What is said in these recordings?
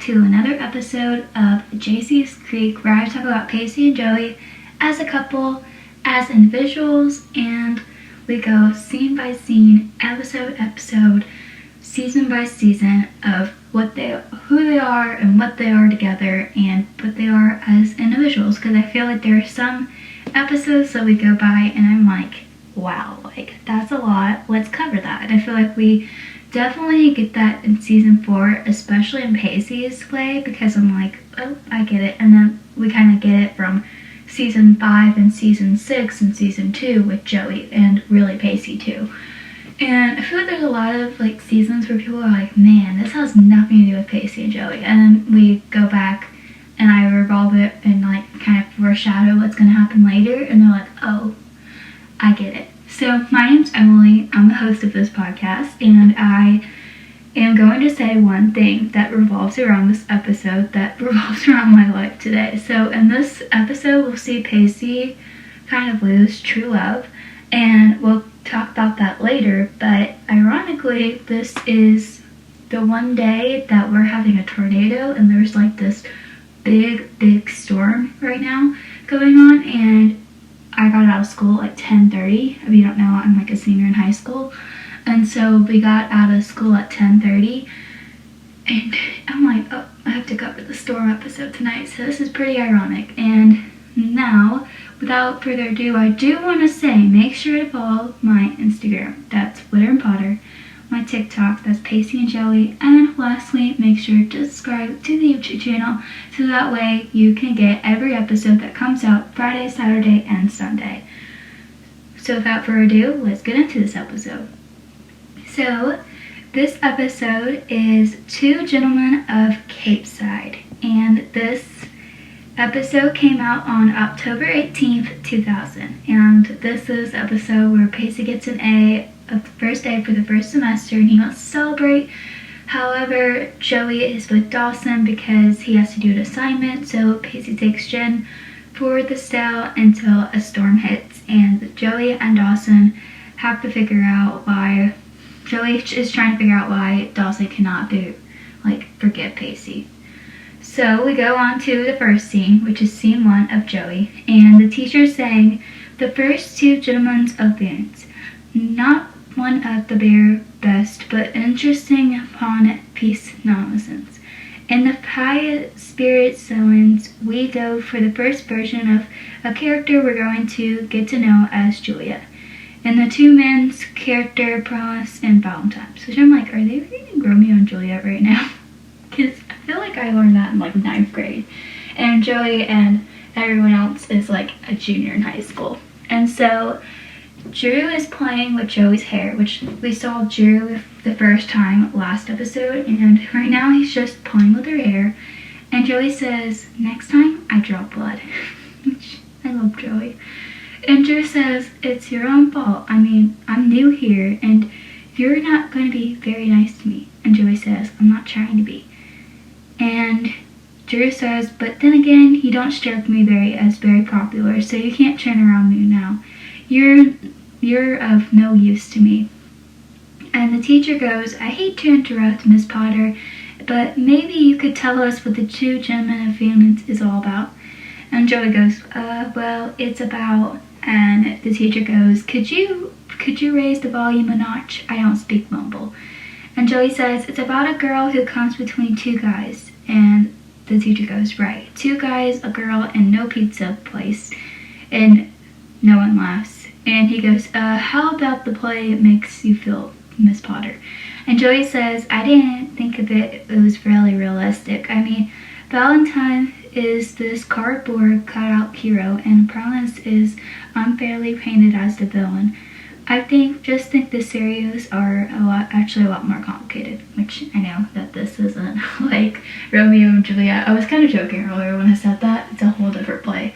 to another episode of Jacey's Creek, where I talk about Pacey and Joey as a couple, as individuals, and we go scene by scene, episode by episode, season by season of who they are and what they are together and what they are as individuals, because I feel like there are some episodes that we go by and I'm like, wow, like that's a lot, let's cover that. And I feel like we definitely get that in season 4, especially in Pacey's way, because I'm like, oh, I get it. And then we kind of get it from season 5 and season 6 and season 2 with Joey and really Pacey too. And I feel like there's a lot of like seasons where people are like, man, this has nothing to do with Pacey and Joey. And then we go back and I revolve it and like kind of foreshadow what's going to happen later. And they're like, oh, I get it. So my name's Emily. I'm the host of this podcast, and I am going to say one thing that revolves around this episode, that revolves around my life today. So in this episode, we'll see Pacey kind of lose true love, and we'll talk about that later. But ironically, this is the one day that we're having a tornado, and there's like this big storm right now going on, and I got out of school at like 10:30. If you don't know, I'm like a senior in high school. And so we got out of school at 10:30. And I'm like, oh, I have to cover the storm episode tonight. So this is pretty ironic. And now, without further ado, I do want to say, make sure to follow my Instagram. That's Witter and Potter. My TikTok, that's Pacey and Joey. And lastly, make sure to subscribe to the YouTube channel so that way you can get every episode that comes out Friday, Saturday, and Sunday. So without further ado, let's get into this episode. So this episode is Two Gentlemen of Capeside, and this episode came out on October 18th, 2000. And this is the episode where Pacey gets an A of the first day for the first semester, and he wants to celebrate. However, Joey is with Dawson because he has to do an assignment, so Pacey takes Jen for the stale until a storm hits, and Joey and Dawson have to figure out why. Joey is trying to figure out why Dawson cannot forgive Pacey. So we go on to the first scene, which is scene 1 of Joey, and the teacher's saying, the first two gentlemen of Boons, not one of the bare best, but interesting upon peace nonsense. In the high spirit zones, we go for the first version of a character we're going to get to know as Julia. And the two men's character, Promise and Valentine's. Which I'm like, are they reading Romeo and Juliet right now? Because I feel like I learned that in like 9th grade. And Joey and everyone else is like a junior in high school. And so Drew is playing with Joey's hair, which we saw Drew the first time last episode, and right now he's just playing with her hair. And Joey says, next time I draw blood. Which, I love Joey. And Drew says, it's your own fault. I mean, I'm new here, and you're not going to be very nice to me. And Joey says, I'm not trying to be. And Drew says, but then again, you don't strike me very popular, so you can't turn around me now. You're of no use to me. And the teacher goes, I hate to interrupt, Miss Potter, but maybe you could tell us what the Two Gentlemen of Venus is all about. And Joey goes, well, it's about, and the teacher goes, could you raise the volume a notch? I don't speak mumble. And Joey says, it's about a girl who comes between two guys. And the teacher goes, right, 2 guys, a girl, and no pizza place. And no one laughs. And he goes, how about the play makes you feel, Miss Potter? And Joey says, I didn't think of it was really realistic. I mean, Valentine is this cardboard cutout hero, and Promise is unfairly painted as the villain. I think the scenarios are actually a lot more complicated, which I know that this isn't like Romeo and Juliet. I was kind of joking earlier when I said that. It's a whole different play.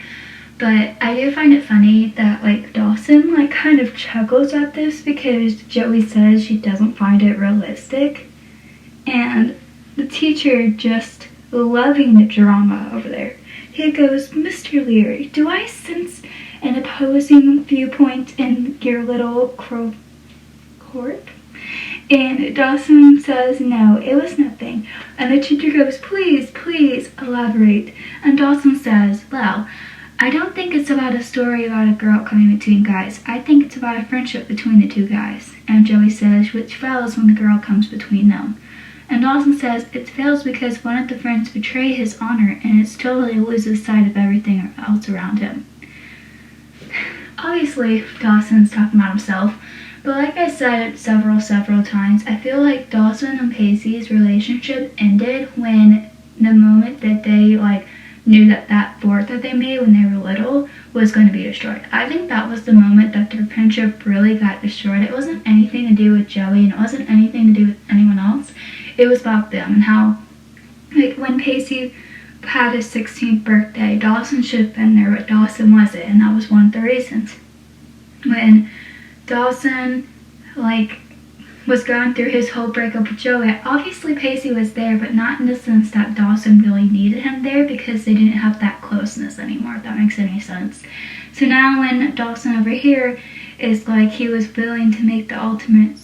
But I do find it funny that like Dawson like kind of chuckles at this because Joey says she doesn't find it realistic. And the teacher just loving the drama over there. He goes, Mr. Leary, do I sense an opposing viewpoint in your little court? And Dawson says, no, it was nothing. And the teacher goes, please, please elaborate. And Dawson says, well, I don't think it's about a story about a girl coming between guys. I think it's about a friendship between the two guys. And Joey says, which fails when the girl comes between them. And Dawson says, it fails because one of the friends betray his honor and it's totally loses sight of everything else around him. Obviously, Dawson's talking about himself. But like I said several times, I feel like Dawson and Pacey's relationship ended when the moment that they knew that fort that they made when they were little was going to be destroyed. I think that was the moment that their friendship really got destroyed. It wasn't anything to do with Joey and it wasn't anything to do with anyone else. It was about them and how, when Pacey had his 16th birthday, Dawson should have been there, but Dawson wasn't, and that was one of the reasons. When Dawson, was going through his whole breakup with Joey, obviously Pacey was there, but not in the sense that Dawson really needed him there because they didn't have that closeness anymore, if that makes any sense. So now when Dawson over here is he was willing to make the ultimate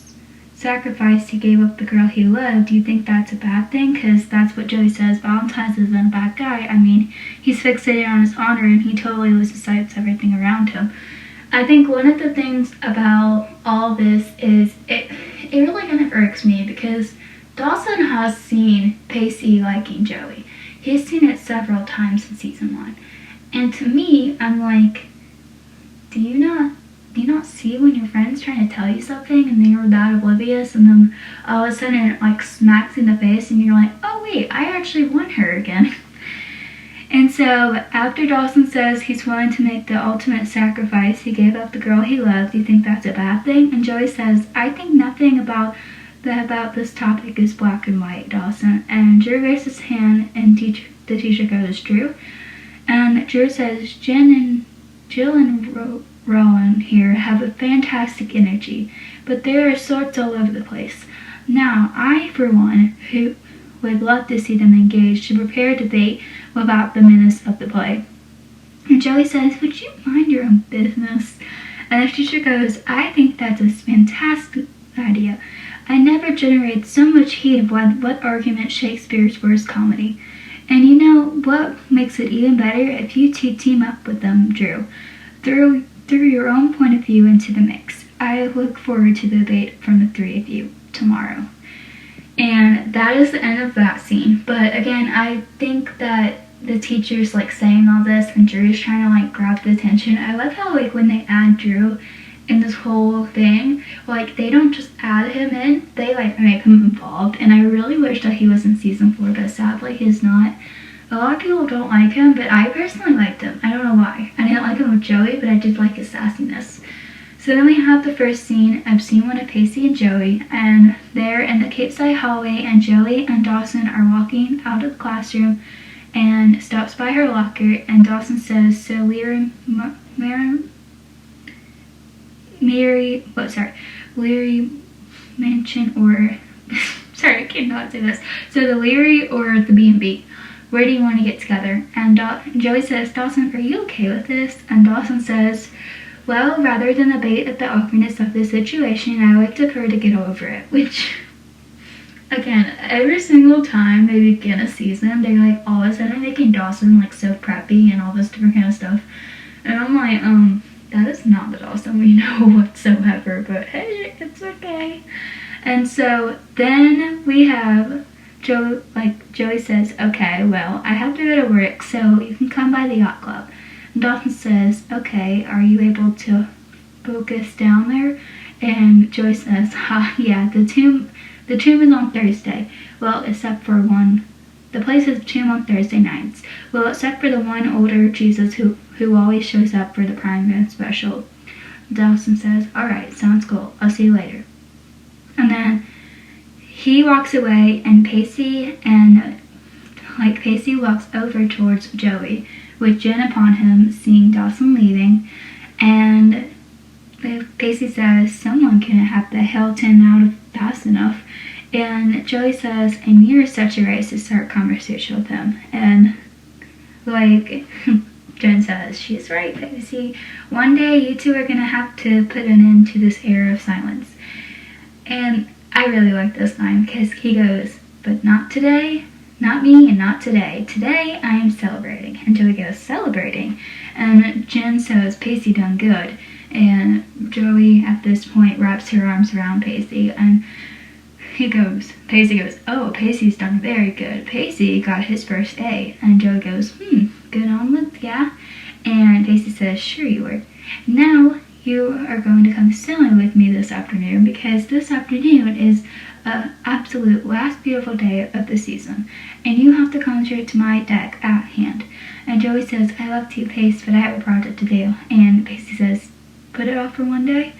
sacrifice, he gave up the girl he loved, do you think that's a bad thing? Because that's what Joey says, Valentine's isn't a bad guy. I mean, he's fixated on his honor and he totally loses sight of everything around him. I think one of the things about all this is it really kind of irks me because Dawson has seen Pacey liking Joey. He's seen it several times in season 1. And to me, I'm like, do you not see when your friend's trying to tell you something and then you're that oblivious and then all of a sudden it smacks you in the face and you're like, oh wait, I actually want her again. And so after Dawson says he's willing to make the ultimate sacrifice, he gave up the girl he loved, do you think that's a bad thing? And Joey says, I think nothing about this topic is black and white, Dawson. And Drew raises his hand and the teacher goes, Drew? And Drew says, Jill and Rowan here have a fantastic energy, but there are sorts all over the place. Now, I, for one, who would love to see them engaged to prepare debate without the menace of the play. And Joey says, would you mind your own business? And the teacher goes, I think that's a fantastic idea. I never generated so much heat of what argument Shakespeare's worst comedy. And you know what makes it even better? If you two team up with them, Drew. Throw your own point of view into the mix. I look forward to the debate from the three of you tomorrow. And that is the end of that scene. But again, I think that the teacher's saying all this and Drew's trying to grab the attention. I love how when they add Drew in this whole thing, they don't just add him in, they make him involved. And I really wish that he was in season 4, but sadly he's not. A lot of people don't like him, but I personally liked him. I don't know why. I didn't like him with Joey, but I did like his sassiness. So then we have the first scene of scene 1 of Pacey and Joey, and they're in the Cape Side hallway, and Joey and Dawson are walking out of the classroom and stops by her locker, and Dawson says, so Leary Mansion or, sorry, I cannot say this. So the Leary or the B&B, where do you want to get together? And Joey says, Dawson, are you okay with this? And Dawson says, well, rather than debate at the awkwardness of the situation, I would prefer to get over it. Which, again, every single time they begin a season, they're all of a sudden making Dawson so preppy and all this different kind of stuff. And I'm like, that is not the Dawson we know whatsoever, but hey, it's okay. And so then we have Joey says, okay, well, I have to go to work, so you can come by the yacht club. And Dawson says, okay, are you able to focus down there? And Joey says, yeah, the tomb is on Thursday. Well, except for one. The place is tomb on Thursday nights. Well, except for the one older Jesus who always shows up for the prime event special. Dawson says, alright, sounds cool. I'll see you later. And then he walks away, and Pacey walks over towards Joey, with Jen upon him, seeing Dawson leaving, and Pacey says, someone can have the Hilton out fast enough. And Joey says, and you're such a race to start conversation with him. And Jen says, she's right, Pacey. One day you two are gonna have to put an end to this era of silence. And I really like this line because he goes, but not today, not me, and not today. Today I am celebrating. And Joey goes, celebrating? And Jen says, Pacey done good. And Joey at this point wraps her arms around Pacey, and Pacey goes, oh, Pacey's done very good. Pacey got his first A. And Joey goes, good omelets, yeah? And Pacey says, sure you were. Now you are going to come sailing with me this afternoon, because this afternoon is an absolute last beautiful day of the season, and you have to concentrate to my deck at hand. And Joey says, I love to, Pace, but I have a project to do. And Pacey says, put it off for one day?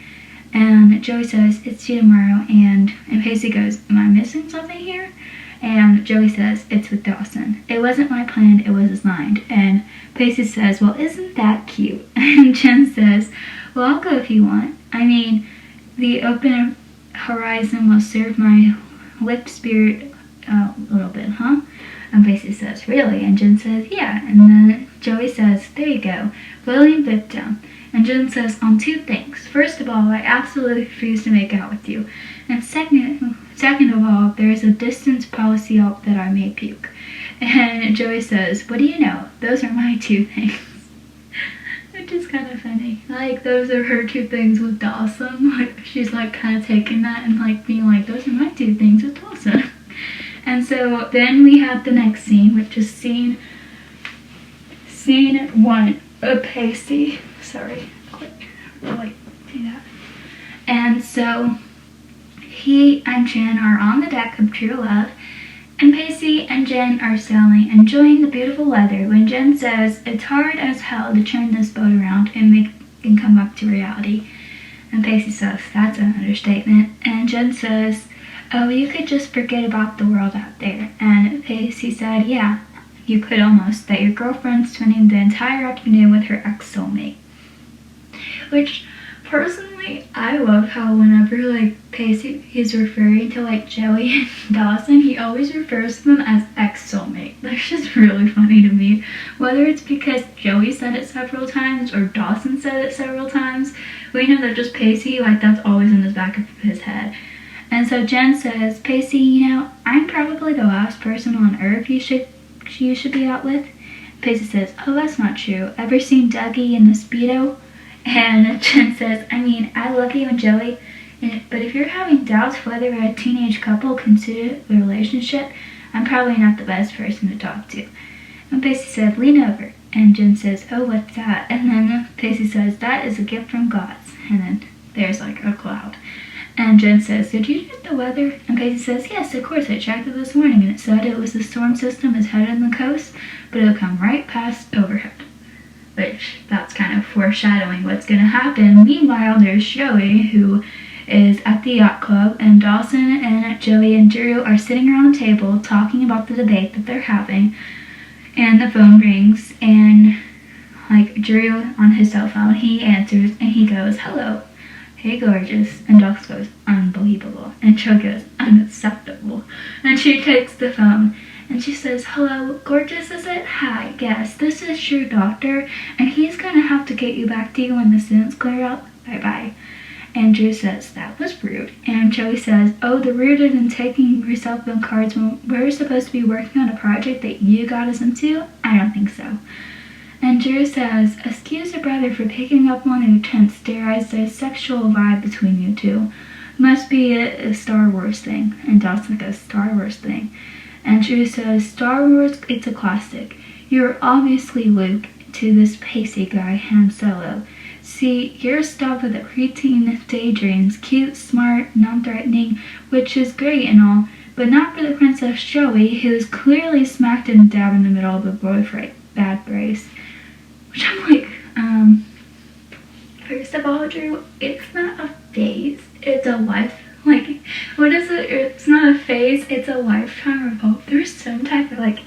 And Joey says, it's due tomorrow. And Pacey goes, am I missing something here? And Joey says, it's with Dawson. It wasn't my plan, it was assigned. And Pacey says, well, isn't that cute? And Jen says, well, I'll go if you want. I mean, the open horizon will serve my lip spirit a little bit, huh? And Pacey says, really? And Jen says, yeah. And then Joey says, there you go, William Victim. And Jen says, on two things. First of all, I absolutely refuse to make out with you. And second of all, there is a distance policy out that I may puke. And Joey says, what do you know? Those are my two things. Which is kind of funny. Like, those are her two things with Dawson. Like, she's like kind of taking that and like being like, those are my two things with Dawson. And so then we have the next scene, which is scene 1 of Pacey. Sorry, quick, really do that. And so he and Jen are on the deck of True Love, and Pacey and Jen are sailing, enjoying the beautiful weather, when Jen says it's hard as hell to turn this boat around and make it come back to reality. And Pacey says, that's an understatement. And Jen says, oh, you could just forget about the world out there. And Pacey said, yeah, you could almost, that your girlfriend's spending the entire afternoon with her ex-soulmate. Which, personally, I love how whenever, like, Pacey is referring to, like, Joey and Dawson, he always refers to them as ex-soulmate. That's just really funny to me. Whether it's because Joey said it several times or Dawson said it several times, we know that just Pacey, like, that's always in the back of his head. And so Jen says, Pacey, you know, I'm probably the last person on Earth you should be out with. Pacey says, oh, that's not true. Ever seen Dougie in the Speedo? And Jen says, I mean, I love you and Joey, but if you're having doubts whether a teenage couple consider a relationship, I'm probably not the best person to talk to. And Pacey said, lean over. And Jen says, oh, what's that? And then Pacey says, that is a gift from gods. And then there's like a cloud. And Jen says, did you check the weather? And Pacey says, yes, of course, I checked it this morning, and it said it was the storm system is headed on the coast, but it'll come right past overhead. Which, that's kind of foreshadowing what's going to happen. Meanwhile, there's Joey, who is at the yacht club, and Dawson and Joey and Drew are sitting around the table talking about the debate that they're having, and the phone rings, and, like, Drew on his cell phone, he answers, and he goes, hello, hey gorgeous, and Dawson goes, unbelievable, and Joey goes, unacceptable, and she takes the phone, and she says, hello, gorgeous, is it? Hi, yes, this is your doctor, and he's gonna have to get you back to you when the students clear out. Bye-bye. And Drew says, that was rude. And Joey says, oh, the rude in taking yourself on cards when we're supposed to be working on a project that you got us into? I don't think so. And Drew says, excuse your brother for picking up on the attempt to theorize the sexual vibe between you two. Must be a Star Wars thing. And Dawson goes, Star Wars thing. And Drew says, Star Wars, it's a classic. You're obviously Luke to this Pacey guy, Han Solo. See, you're stuck with a preteen daydreams, cute, smart, non-threatening, which is great and all, but not for the Princess Joey, who is clearly smacked and dab in the middle of a boyfriend bad brace. Which I'm like, first of all, Drew, it's not a phase, it's a life. Like, what is it? It's not a phase, it's a lifetime revolt. There's some type of, like,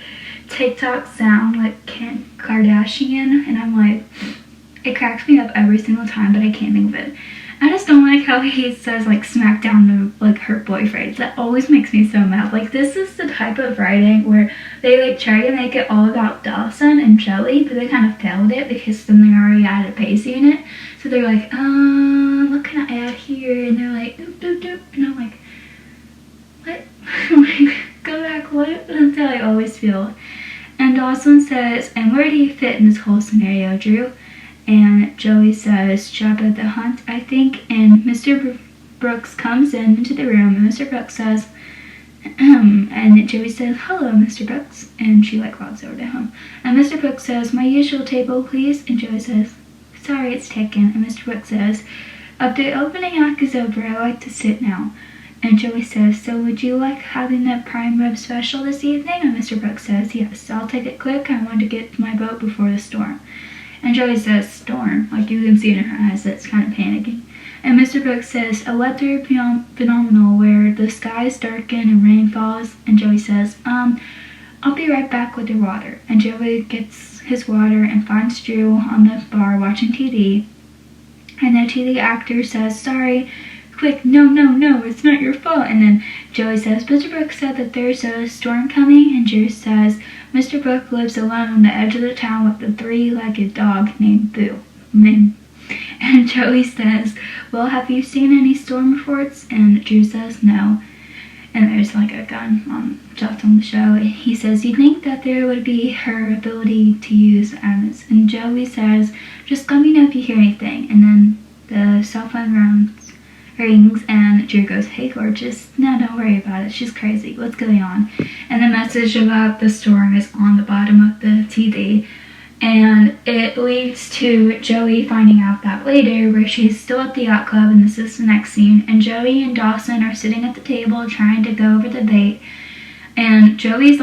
TikTok sound, like, Kim Kardashian, and I'm like, it cracks me up every single time, but I can't think of it. I just don't like how he says, like, smack down the, like, her boyfriend. That always makes me so mad. Like, this is the type of writing where they, like, try to make it all about Dawson and Joey, but they kind of failed it because then they already added Pacey in it. So they're like, what can I add here? And they're like, doop, doop, doop. And I'm like, what? That's how I always feel. And Dawson says, and where do you fit in this whole scenario, Drew? And Joey says, job at the hunt, I think. And Mr. Brooks comes into the room, and Mr. Brooks says, and Joey says, hello, Mr. Brooks. And she walks over to him. And Mr. Brooks says, my usual table, please. And Joey says, sorry, it's taken. And Mr. Brooks says, if the opening act is over, I like to sit now. And Joey says, so would you like having the prime rib special this evening? And Mr. Brooks says, yes, I'll take it quick. I want to get to my boat before the storm. And Joey says, storm. You can see it in her eyes that's kind of panicking. And Mr. Brooks says, a weather phenomenal where the skies darken and rain falls. And Joey says, I'll be right back with your water. And Joey gets his water and finds Drew on the bar watching TV. And the TV actor says, sorry, quick, no, it's not your fault. And then Joey says, Mr. Brooks said that there's a storm coming. And Drew says, Mr. Brooks lives alone on the edge of the town with a three-legged dog named Boo. And Joey says, well, have you seen any storm reports? And Drew says, no. And there's a gun just on the show. He says, you think that there would be her ability to use arms? And Joey says, just let me know if you hear anything. And then the cell phone rings and Drew goes, hey, gorgeous. No, don't worry about it. She's crazy. What's going on? And the message about the storm is on the bottom of the TV. And it leads to Joey finding out that later, where she's still at the yacht club, and this is the next scene, and Joey and Dawson are sitting at the table trying to go over the bait, and Joey's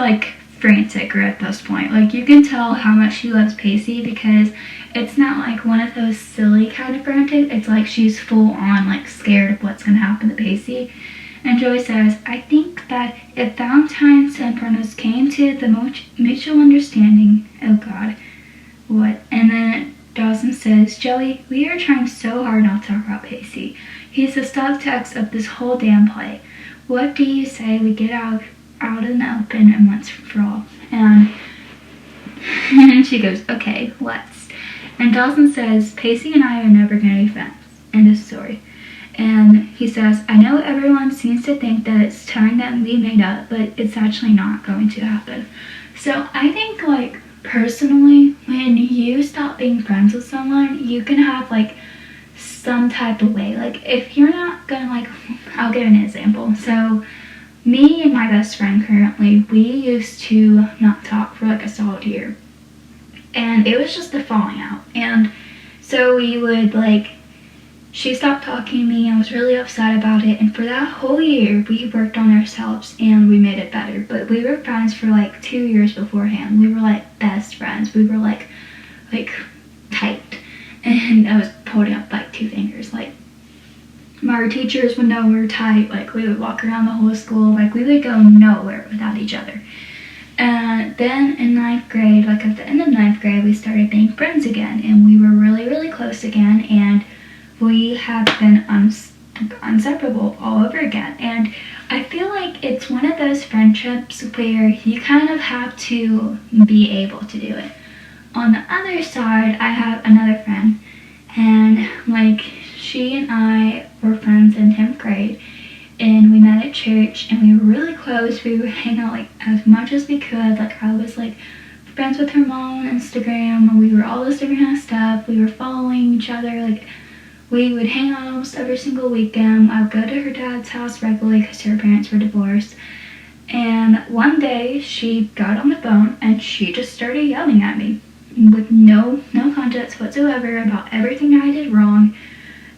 frantic at this point. You can tell how much she loves Pacey, because it's not one of those silly kind of frantic. It's she's full on scared of what's going to happen to Pacey. And Joey says, I think that if Valentine's and Prentice came to the mutual understanding, oh God, what? And then Dawson says, Joey, we are trying so hard not to talk about Pacey. He's the subtext of this whole damn play. What do you say we get out in the open and once for all? And she goes, okay, let's. And Dawson says, Pacey and I are never going to be friends. End of story. And he says, I know everyone seems to think that it's time that we made up, but it's actually not going to happen. So I think personally, when you stop being friends with someone, you can have some type of way. If you're not gonna I'll give an example. So me and my best friend currently, we used to not talk for a solid year, and it was just a falling out. And so we would she stopped talking to me. I was really upset about it, and for that whole year we worked on ourselves and we made it better. But we were friends for 2 years beforehand. We were best friends. We were tight, and I was holding up 2 fingers. Our teachers would know we were tight. We would walk around the whole school. We would go nowhere without each other. And then in 9th grade, at the end of 9th grade, we started being friends again, and we were really, really close again, and we have been inseparable all over again. And I feel it's one of those friendships where you kind of have to be able to do it. On the other side, I have another friend, and she and I were friends in 10th grade, and we met at church, and we were really close. We would hang out as much as we could. I was friends with her mom on Instagram, and we were all this different kind of stuff. We were following each other. We would hang out almost every single weekend. I would go to her dad's house regularly because her parents were divorced. And one day she got on the phone and she just started yelling at me with no context whatsoever about everything I did wrong.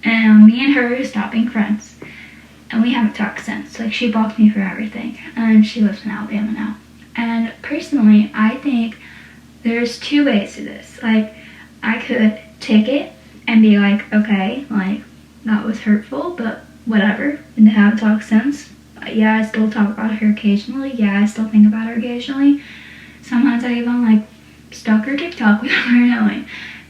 And me and her stopped being friends. And we haven't talked since. She blocked me for everything. And she lives in Alabama now. And personally, I think there's 2 ways to this. I could take it and be okay, that was hurtful, but whatever, and haven't talked since. Yeah, I still talk about her occasionally. Yeah, I still think about her occasionally. Sometimes I even stalk her TikTok without her knowing,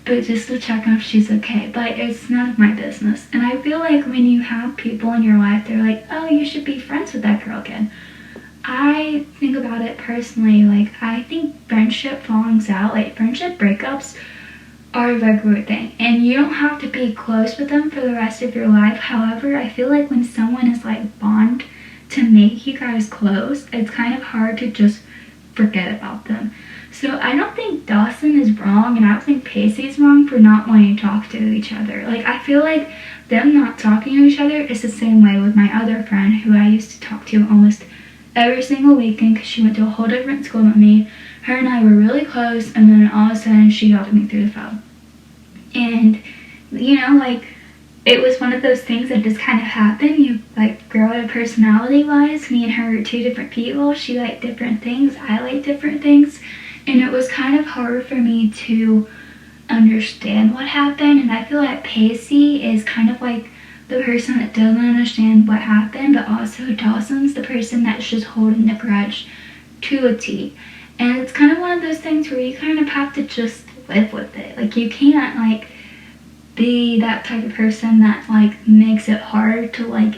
but just to check on if she's okay. But it's none of my business. And I feel when you have people in your life, they're oh, you should be friends with that girl again. I think about it personally, I think friendship fallings out, friendship breakups are a regular thing, and you don't have to be close with them for the rest of your life. However, I feel when someone is bond to make you guys close, it's kind of hard to just forget about them. So I don't think Dawson is wrong, and I don't think Pacey is wrong for not wanting to talk to each other. Like, I feel like them not talking to each other is the same way with my other friend who I used to talk to almost every single weekend because she went to a whole different school than me. Her and I were really close, and then all of a sudden she yelled at me through the phone. And, you know, like, it was one of those things that just kind of happened. You, like, grow up personality-wise. Me and her are two different people. She liked different things. I like different things. And it was kind of hard for me to understand what happened. And I feel like Pacey is kind of like the person that doesn't understand what happened, but also Dawson's the person that's just holding the grudge to a T. And it's kind of one of those things where you kind of have to just live with it. Like, you can't, like, be that type of person that, like, makes it hard to, like,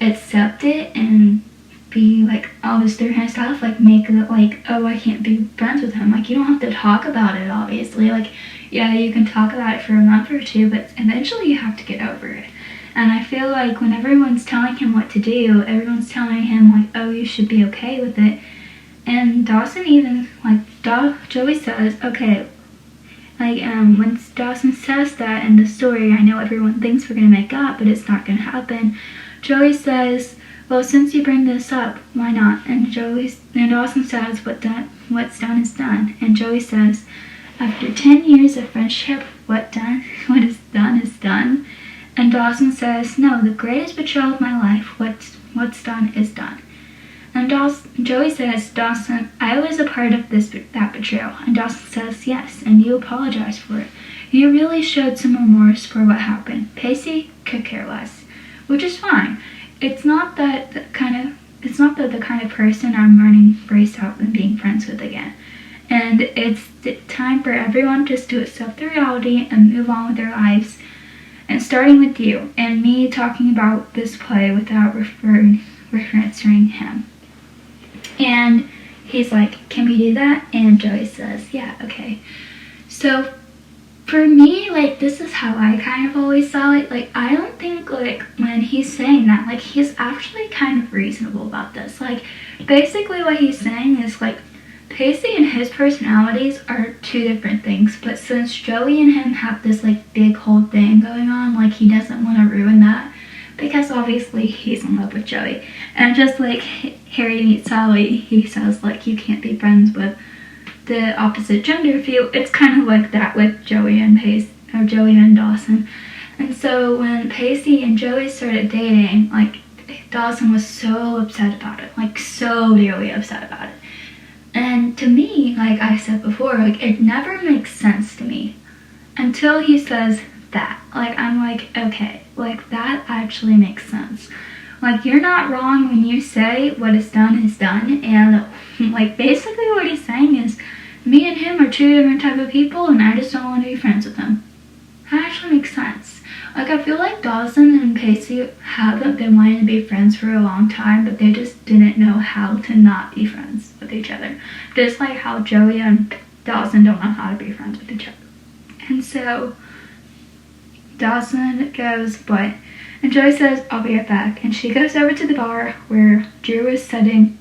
accept it and be, like, all this different stuff, like, make it, like, oh, I can't be friends with him. Like, you don't have to talk about it, obviously. Like, yeah, you can talk about it for a month or two, but eventually you have to get over it. And I feel like when everyone's telling him what to do, everyone's telling him, like, oh, you should be okay with it. And Dawson even, like, Joey says, okay, like, when Dawson says that in the story, I know everyone thinks we're going to make up, but it's not going to happen. Joey says, well, since you bring this up, why not? And Dawson says, what's done is done. And Joey says, after 10 years of friendship, what is done is done. And Dawson says, no, the greatest betrayal of my life, what's done is done. And Joey says, Dawson, I was a part of that betrayal. And Dawson says, yes, and you apologize for it. You really showed some remorse for what happened. Pacey could care less, which is fine. It's not that the kind of person I'm running brace out and being friends with again. And it's time for everyone just to accept the reality and move on with their lives. And starting with you and me talking about this play without referencing him. And he's like, can we do that? And Joey says, yeah, okay. So for me, like, this is how I kind of always saw it. Like, I don't think, like, when he's saying that, like, he's actually kind of reasonable about this. Like, basically what he's saying is, like, Pacey and his personalities are two different things. But since Joey and him have this, like, big whole thing going on, like, he doesn't want to ruin that. Because obviously he's in love with Joey. And just like Harry meets Sally, he says, like, you can't be friends with the opposite gender if you, it's kind of like that with Joey and Dawson. And so when Pacey and Joey started dating, like, Dawson was so upset about it, like, so dearly upset about it. And to me, like I said before, like, it never makes sense to me until he says that. Like, I'm like, okay, like, that actually makes sense. Like, you're not wrong when you say what is done, and, like, basically what he's saying is, me and him are two different type of people, and I just don't want to be friends with him. That actually makes sense. Like, I feel like Dawson and Pacey haven't been wanting to be friends for a long time, but they just didn't know how to not be friends with each other. Just like how Joey and Dawson don't know how to be friends with each other. And so Dawson goes, what? And Joey says, I'll be right back. And she goes over to the bar where Drew is sitting,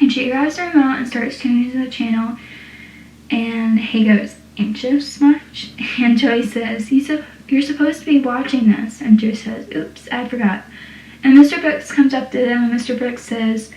and she grabs her remote and starts tuning to the channel. And he goes, anxious much? And Joey says, you're supposed to be watching this. And Drew says, oops, I forgot. And Mr. Brooks comes up to them, and Mr. Brooks says,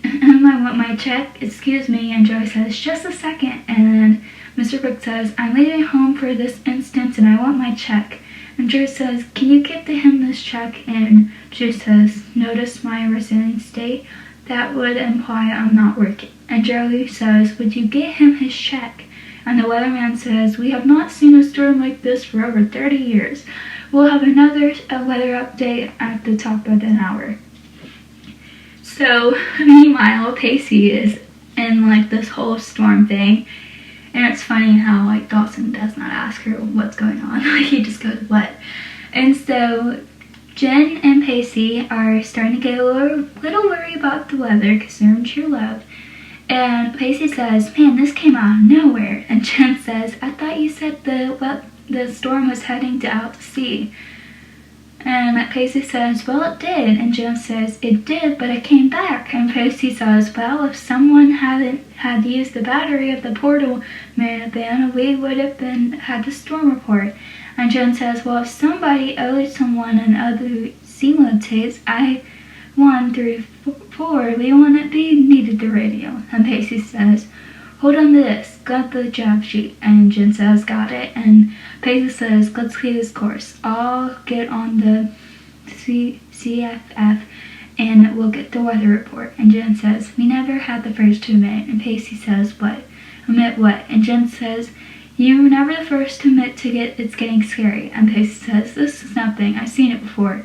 I want my check, excuse me. And Joey says, just a second. And Mr. Brooks says, I'm leaving home for this instance, and I want my check. And Drew says, can you give to him this check? And Drew says, notice my resigning state? That would imply I'm not working. And Joey says, would you get him his check? And the weatherman says, we have not seen a storm like this for over 30 years. We'll have another weather update at the top of an hour. So, meanwhile, Pacey is in, like, this whole storm thing. And it's funny how, like, Dawson does not ask her what's going on. Like, he just goes, what? And so Jen and Pacey are starting to get a little worried about the weather because they're in true love. And Pacey says, man, this came out of nowhere. And Jen says, I thought you said the storm was heading out to sea. And Pacey says, well, it did. And Jen says, it did, but it came back. And Pacey says, well, if someone had used the battery of the portal then we would have had the storm report. And Jen says, well, if somebody owed someone another sequences, I 1 through 4, we wouldn't be needed the radio. And Pacey says, hold on to this, got the job sheet. And Jen says, got it. And Pacey says, let's clear this course. I'll get on the CFF and we'll get the weather report. And Jen says, we never had the first to admit. And Pacey says, what? Admit what? And Jen says, you were never the first to admit it's getting scary. And Pacey says, this is nothing, I've seen it before.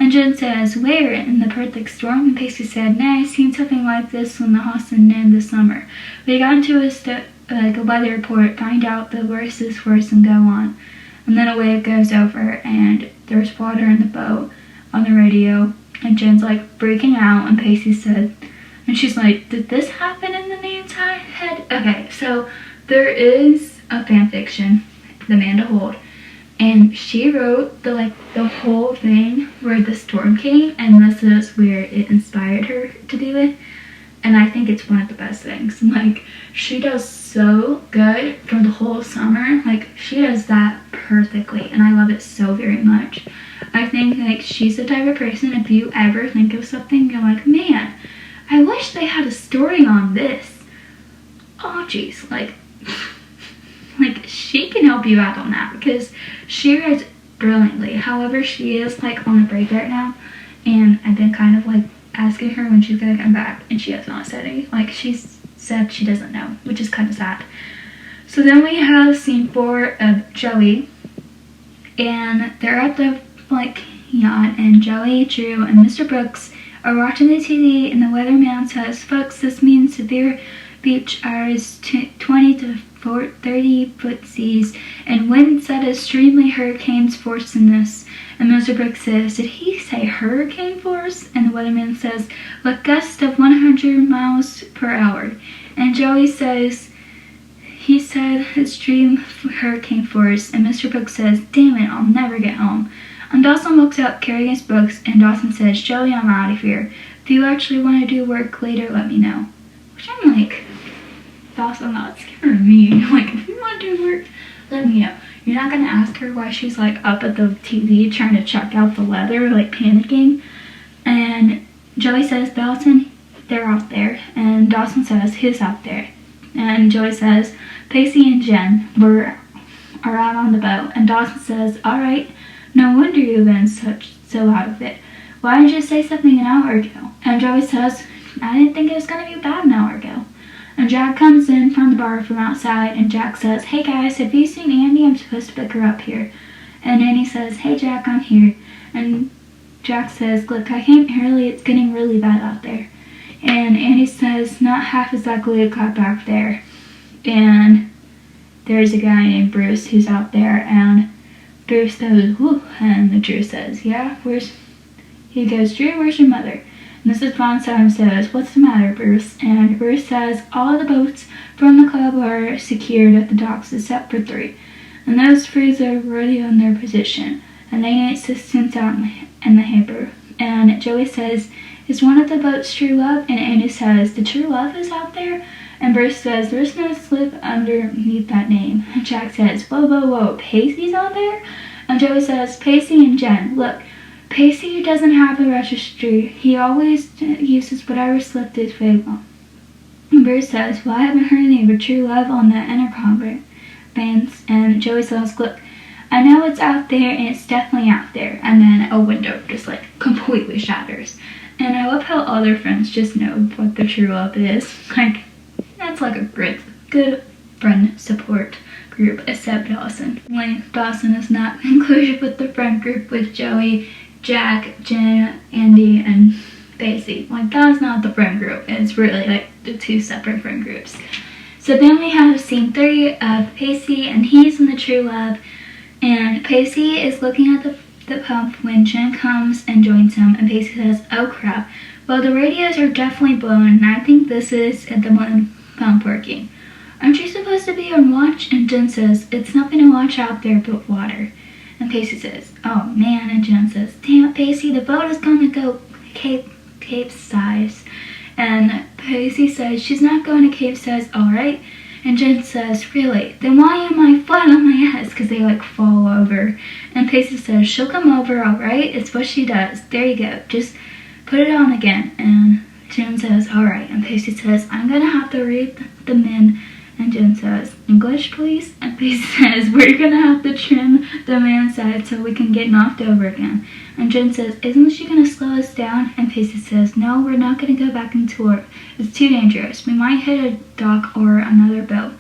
And Jen says, where? In the perfect storm? And Pacey said, nah, I've seen something like this when the Dawson named this summer. We got into a weather report, find out the worst is worse, and go on. And then a wave goes over, and there's water in the boat on the radio. And Jen's like freaking out, and Pacey said, and she's like, did this happen in the man's head? Okay, so there is a fan fiction, The Man to Hold. And she wrote the whole thing where the storm came, and this is where it inspired her to do it. And I think it's one of the best things. And she does so good for the whole summer. She does that perfectly, and I love it so very much. I think she's the type of person, if you ever think of something, you're like, man, I wish they had a story on this. Oh jeez, she can help you out on that because she writes brilliantly. However, she is on a break right now, and I've been kind of asking her when she's gonna come back, and she has not said any. She's said she doesn't know, which is kind of sad. So then we have scene 4 of Joey, and they're at the yacht, and Joey, Drew, and Mr. Brooks are watching the TV, and the weatherman says, folks, this means severe beach hours, 20 to 30 foot seas, and winds at extremely hurricanes force in this. And Mr. Brooks says, did he say hurricane force? And the weatherman says, with gusts of 100 miles per hour. And Joey says, he said extreme hurricane force. And Mr. Brooks says, damn it, I'll never get home. And Dawson looks up carrying his books, and Dawson says, Joey, I'm out of here. If you actually want to do work later, let me know. Which I'm Dawson, that's scaring me. If you want to do work, let me know. You're not going to ask her why she's up at the TV trying to check out the weather, panicking. And Joey says, Dawson, they're out there. And Dawson says, who's out there? And Joey says, Pacey and Jen are out on the boat. And Dawson says, all right, no wonder you've been so out of it. Why didn't you say something an hour ago? And Joey says, I didn't think it was going to be bad an hour ago. And Jack comes in from the bar from outside, and Jack says, hey guys, have you seen Andy? I'm supposed to pick her up here. And Andy says, hey Jack, I'm here. And Jack says, look, I came early, it's getting really bad out there. And Andy says, not half exactly a clap back there. And there's a guy named Bruce who's out there, and Bruce goes, whoo, and Drew says, yeah, he goes, Drew, where's your mother? Mrs. Von Salem says, what's the matter, Bruce? And Bruce says, all of the boats from the club are secured at the docks except for 3. And those 3 are already in their position, and they need assistance out in the harbor. And Joey says, is one of the boats True Love? And Andy says, the True Love is out there? And Bruce says, there's no slip underneath that name. And Jack says, whoa, whoa, whoa, Pacey's out there? And Joey says, Pacey and Jen, look, Pacey doesn't have a registry. He always uses whatever slip is available. And Bruce says, well, I haven't heard any of a True Love on the intercom bands. And Joey says, look, I know it's out there, and it's definitely out there. And then a window just completely shatters. And I love how other friends just know what the True Love is. That's a good friend support group, except Dawson. Dawson is not included with the friend group with Joey, Jack, Jen, Andy, and Pacey. That's not the friend group. It's really the 2 separate friend groups. So then we have scene 3 of Pacey, and he's in the True Love. And Pacey is looking at the pump when Jen comes and joins him, and Pacey says, oh crap. Well, the radios are definitely blown, and I think this is the one pump working. Aren't you supposed to be on watch? And Jen says, it's nothing to watch out there but water. And Pacey says, oh man, and Jen says, Pacey, the boat is gonna go capsize. And Pacey says, she's not going to capsize, alright? And Jen says, really? Then why am I flat on my ass? Because they like fall over. And Pacey says, she'll come over, alright? It's what she does. There you go. Just put it on again. And Jen says, alright. And Pacey says, I'm going to have to read the men. And Jen says, English, please? And Pacey says, we're going to have to trim the man's side so we can get knocked over again. And Jen says, isn't she going to slow us down? And Pacey says, no, we're not going to go back into it. It's too dangerous. We might hit a dock or another boat.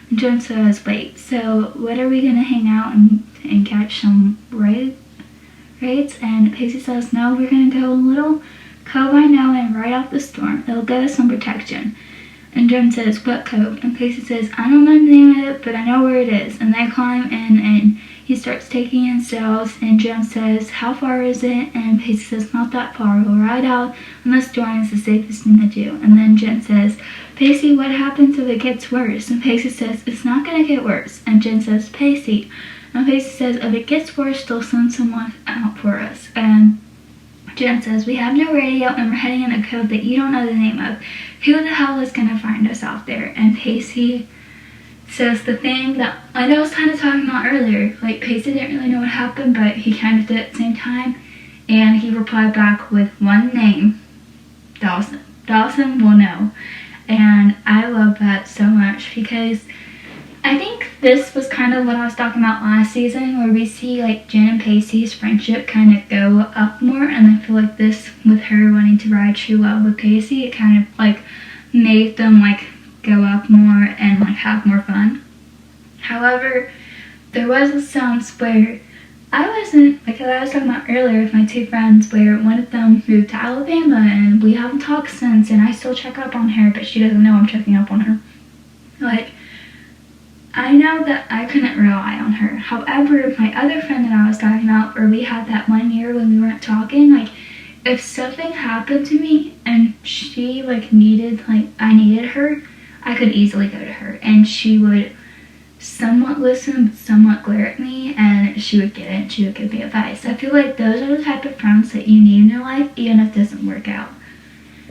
And Jen says, wait, so what are we going to hang out and catch some raids? And Pacey says, no, we're going to go a little cove I know and ride out the storm. It'll get us some protection. And Jen says, what cove? And Pacey says, I don't know the name of it, but I know where it is. And they climb in, and he starts taking in sails, and Jen says, how far is it? And Pacey says, not that far. We'll ride out in the storm. It's the safest thing to do. And then Jen says, Pacey, what happens if it gets worse? And Pacey says, it's not going to get worse. And Jen says, Pacey. And Pacey says, if it gets worse, they'll send someone out for us. And Jen says, we have no radio and we're heading in a cove that you don't know the name of. Who the hell is going to find us out there? And Pacey says the thing that I was kind of talking about earlier. Like, Pacey didn't really know what happened, but he kind of did at the same time. And he replied back with one name, Dawson. Dawson will know. And I love that so much because I think this was kind of what I was talking about last season, where we see like Jen and Pacey's friendship kind of go up more, and I feel like this, with her wanting to ride true love with Pacey, it kind of like made them like go up more and like have more fun. However, there was a sense where I wasn't, like I was talking about earlier with my two friends, where one of them moved to Alabama and we haven't talked since, and I still check up on her, but she doesn't know I'm checking up on her. Like, I know that I couldn't rely on her. However, my other friend that I was talking about, where we had that 1 year when we weren't talking, like, if something happened to me and she like needed, like I needed her, I could easily go to her, and she would somewhat listen, but somewhat glare at me, and she would get it and she would give me advice. I feel like those are the type of friends that you need in your life, even if it doesn't work out.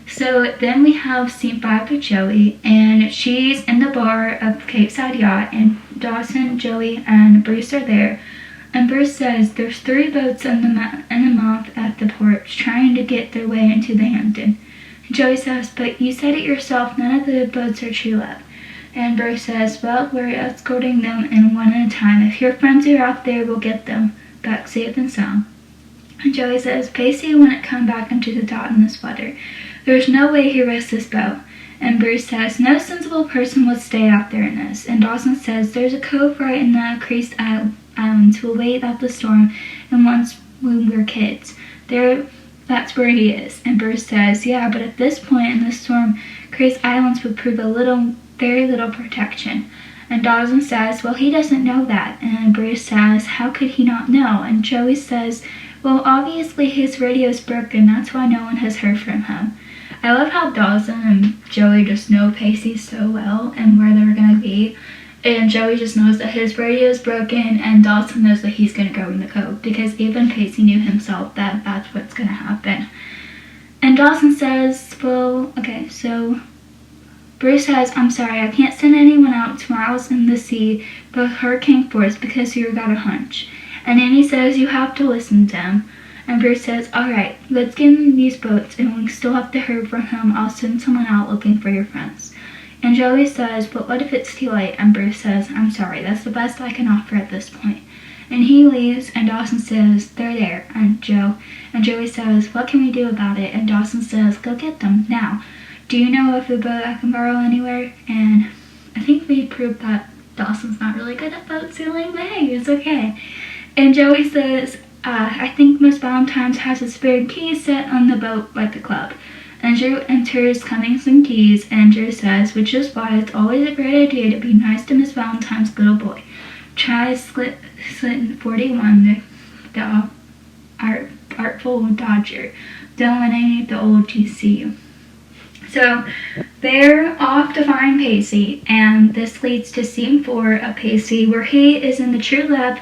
So then we have scene 5 with Joey, and she's in the bar of Cape Side Yacht, and Dawson, Joey, and Bruce are there. And Bruce says there's 3 boats in the mouth at the port trying to get their way into the Hampton. And Joey says, but you said it yourself, none of the boats are true love. And Bruce says, well, we're escorting them in one at a time. If your friends are out there, we'll get them back safe and sound. And Joey says, Pacey wouldn't come back into the dot in this weather. There's no way he risks this boat. And Bruce says, no sensible person would stay out there in this. And Dawson says, there's a cove right in the Creased Islands. We'll wait out the storm, and once when we're kids. That's where he is. And Bruce says, yeah, but at this point in the storm, Creased Islands would prove very little protection. And Dawson says, well, he doesn't know that. And Bruce says, how could he not know? And Joey says, well, obviously his radio's broken. That's why no one has heard from him. I love how Dawson and Joey just know Pacey so well and where they're going to be. And Joey just knows that his radio is broken, and Dawson knows that he's going to go in the cove, because even Pacey knew himself that that's what's going to happen. And Dawson says, well, okay, so Bruce says, I'm sorry, I can't send anyone out tomorrow in the sea but hurricane force because you got a hunch. And Annie says, you have to listen to him. And Bruce says, alright, let's get in these boats, and we still have to hear from him. I'll send someone out looking for your friends. And Joey says, but what if it's too late? And Bruce says, I'm sorry, that's the best I can offer at this point. And he leaves, and Dawson says, they're there. And Joey says, what can we do about it? And Dawson says, go get them, now. Do you know of a boat I can borrow anywhere? And I think we proved that Dawson's not really good at boat sailing, but hey, it's okay. And Joey says, I think Miss Valentine's has a spare key set on the boat by the club. And Drew enters coming some keys, and Drew says, which is why it's always a great idea to be nice to Miss Valentine's little boy. Try Slitten 41, the artful dodger. Don't let any of the old GC. So they're off to find Pacey, and this leads to scene 4 of Pacey, where he is in the True Love,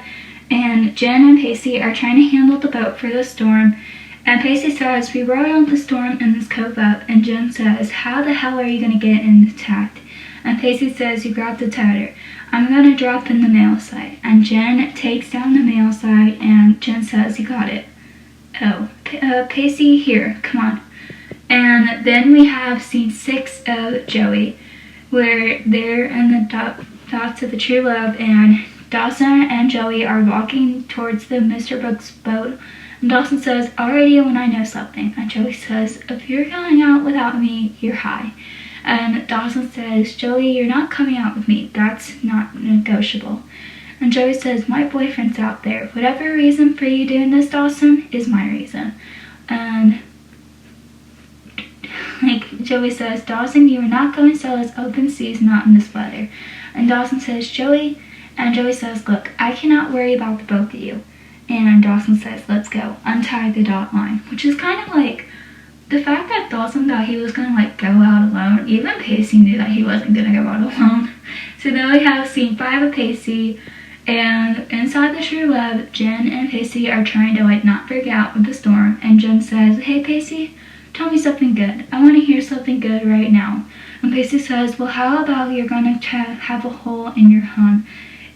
and Jen and Pacey are trying to handle the boat for the storm, And Pacey says, we rode on the storm in this cove up, and Jen says, how the hell are you going to get intact? And Pacey says, you grab the titer. I'm going to drop in the mail site. And Jen takes down the mail site, and Jen says, you got it. Oh, Pacey, here, come on. And then we have scene 6 of Joey, where they're in the docks of the True Love, and Dawson and Joey are walking towards the Mr. Brooks boat. And Dawson says, already when I know something. And Joey says, if you're going out without me, you're high. And Dawson says, Joey, you're not coming out with me. That's not negotiable. And Joey says, my boyfriend's out there. Whatever reason for you doing this, Dawson, is my reason. And Joey says, Dawson, you are not going to sell us open seas, not in this weather. And Dawson says, Joey, and Joey says, look, I cannot worry about the both of you. And Dawson says, let's go, untie the dot line. Which is kind of like, the fact that Dawson thought he was going to go out alone, even Pacey knew that he wasn't going to go out alone. So then we have scene 5 of Pacey, and inside the True Love, Jen and Pacey are trying to not freak out with the storm. And Jen says, hey Pacey, tell me something good. I want to hear something good right now. And Pacey says, well, how about you're going to have a hole in your hum?